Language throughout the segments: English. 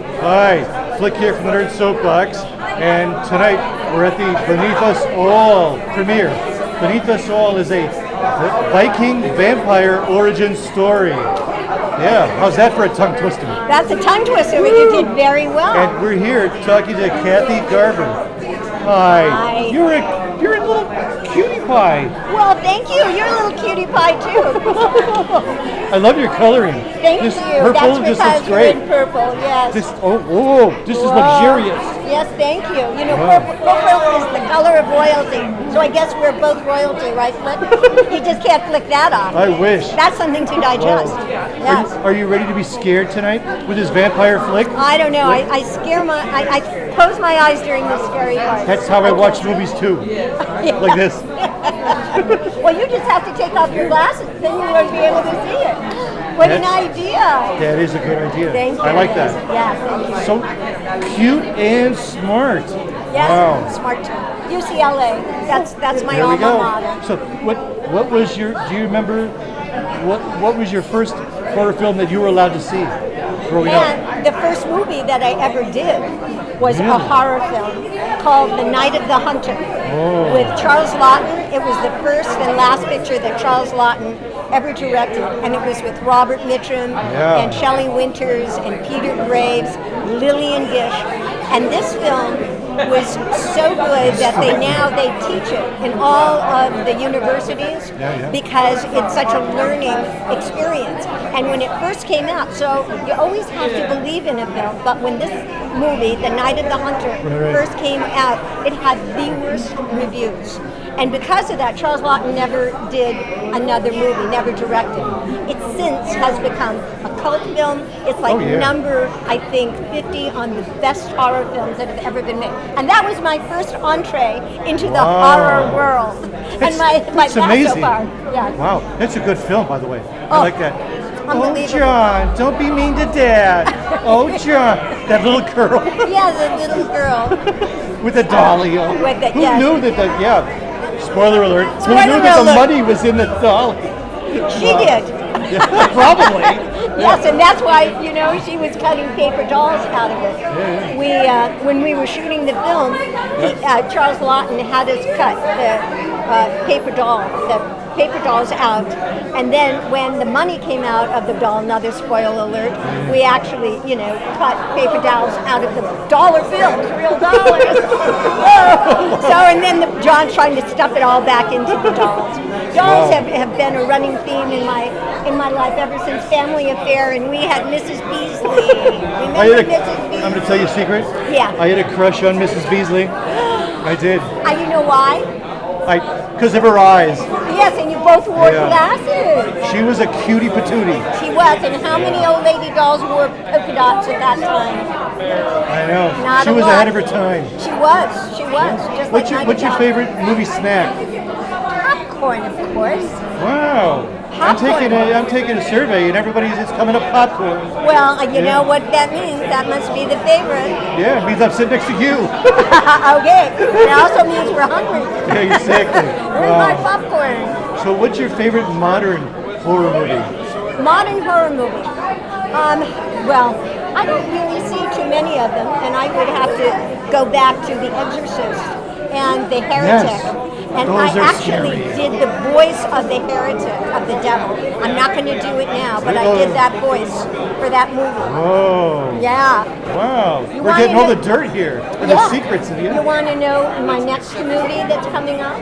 Hi, Flick here from the Nerd Soapbox, and tonight we're at the Beneath Us All premiere. Beneath Us All is a Viking Vampire origin story. Yeah, how's that for a tongue twister? That's a tongue twister, but you did very well. And we're here talking to Kathy Garver. Hi. You're a little cutie pie. Well, thank you. You're a little cutie pie too. I love your coloring. Thank this you. Purple That's just looks because great. you're in purple. Yes. This is luxurious. Yes, thank you. You know, purple is the color of royalty. So I guess we're both royalty, right, Flick? You just can't flick that off. I wish. That's something to digest. Whoa. Yes. Are you ready to be scared tonight with this vampire flick? I don't know. I close my eyes during the scary part. That's how I watch movies too. Like this. Well, you just have to take off your glasses, then you won't be able to see it. What an idea! That is a good idea. Thank you. I like that. Yeah, thank you. So cute and smart. Yes, wow. smart. UCLA. That's my alma mater. So what was your? Do you remember what was your first horror film that you were allowed to see growing up? The first movie that I ever did was a horror film called The Night of the Hunter with Charles Laughton. It was the first and last picture that Charles Laughton ever directed, and it was with Robert Mitchum and Shelley Winters and Peter Graves, Lillian Gish, and this film was so good that they teach it in all of the universities because it's such a learning experience. And when it first came out, so you always have to believe in a film, but when this movie, The Night of the Hunter, first came out, it had the worst reviews. And because of that, Charles Laughton never did another movie, never directed. It since has become a cult film. It's like number, I think, 50 on the best horror films that have ever been made. And that was my first entree into the horror world. And my best so far. Yeah. Wow, that's a good film, by the way. I like that. Oh, John, don't be mean to Dad. Oh, John. That little girl. Yeah, the little girl. With the dolly. Who knew that spoiler alert. Who knew that the money was in the dolly? She did. Yeah, probably. Yes, and that's why, she was cutting paper dolls out of it. When we were shooting the film, Charles Laughton had us cut the paper dolls out, and then when the money came out of the doll, another spoiler alert, we actually, cut paper dolls out of the dollar bills, real dollars. And then John's trying to stuff it all back into the dolls. Dolls have been a running theme in my life ever since Family Affair, and we had Mrs. Beasley. Remember Mrs. Beasley? I'm going to tell you a secret. Yeah. I had a crush on Mrs. Beasley. I did. You know why? Because of her eyes. Yes, and you both wore glasses. She was a cutie patootie. She was, and how many old lady dolls wore polka dots at that time? I know. Not she was ahead of her time. She was. Just what's your favorite movie snack? Popcorn, of course. Wow. Popcorn. I'm taking a survey, and everybody's just coming up popcorn. Well, you know what that means. That must be the favorite. Yeah, it means I'm sitting next to you. Okay. It also means we're hungry. Yeah, exactly. Where's my popcorn? So what's your favorite modern horror movie? Modern horror movie? Well, I don't really see too many of them, and I would have to go back to The Exorcist and The Heretic. Yes. And Those I actually did the voice of the heretic, of the devil. I'm not going to do it now, but I did that voice for that movie. Oh. Yeah. Wow. We're getting all the dirt here and the secrets in the end. You want to know my next movie that's coming up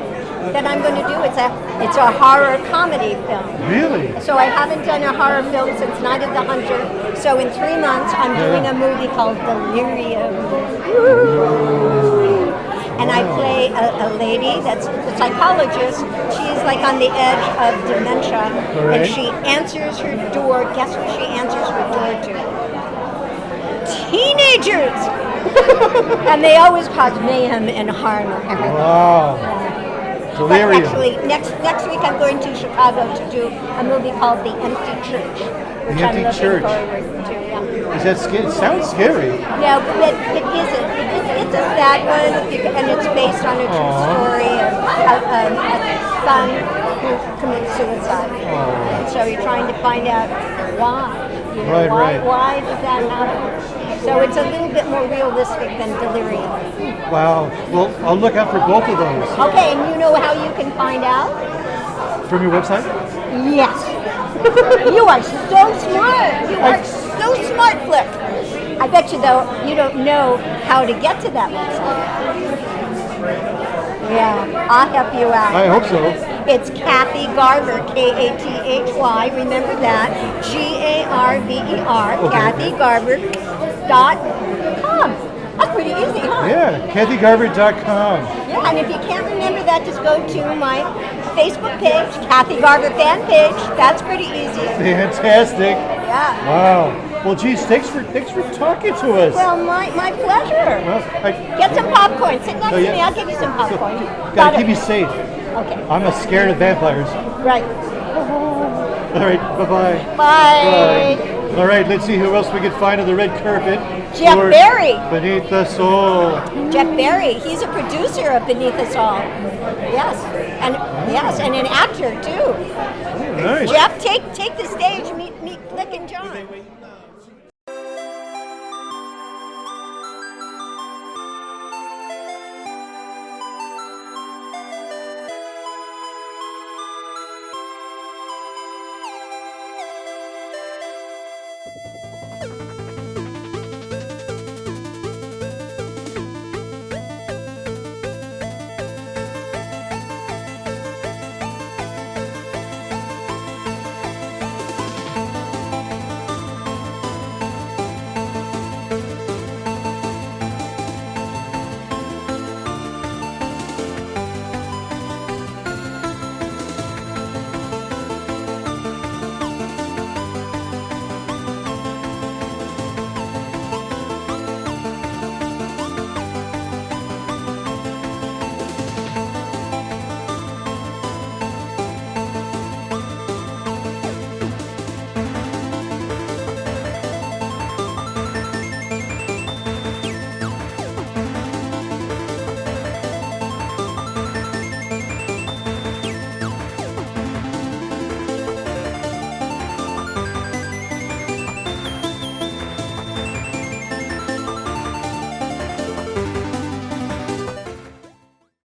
that I'm going to do? It's a horror comedy film. Really? So I haven't done a horror film since Night of the Hunter. So in 3 months, I'm doing a movie called Delirium. And I play a lady that's a psychologist. She's like on the edge of dementia. And she answers her door. Guess what she answers her door to? Teenagers! And they always cause mayhem and harm. Wow. Delirium. But actually, next week I'm going to Chicago to do a movie called The Empty Church. The Empty Church. Is that scary? It sounds scary. Yeah, but it isn't. It's a sad one, and it's based on a true story of a son who commits suicide. And so you're trying to find out why. Right, right. Why does that happen? So it's a little bit more realistic than delirium. Wow. Well, I'll look out for both of those. Okay, and you know how you can find out? From your website? Yes. You are so smart. You are so smart, Flip. I bet you, though, you don't know how to get to that website. Yeah, I'll help you out. I hope so. It's Kathy Garver, Kathy. Remember that? Garver. Okay. KathyGarver.com. That's pretty easy, huh? Yeah, KathyGarver.com. Yeah, and if you can't remember that, just go to my Facebook page, Kathy Garver fan page. That's pretty easy. Fantastic. Yeah. Wow. Well, geez, thanks for talking to us. Well, my pleasure. Well, Get some popcorn. Sit next Oh, yeah. to me. I'll give you some popcorn. Gotta keep you safe. Okay. I'm scared of vampires. Right. All right, bye-bye. Bye. All right, let's see who else we can find on the red carpet. Jeff for Berry. Beneath Us All. Jeff Berry. He's a producer of Beneath Us All. Yes, and an actor too. Oh, nice. Jeff, take the stage. Meet Flick and John.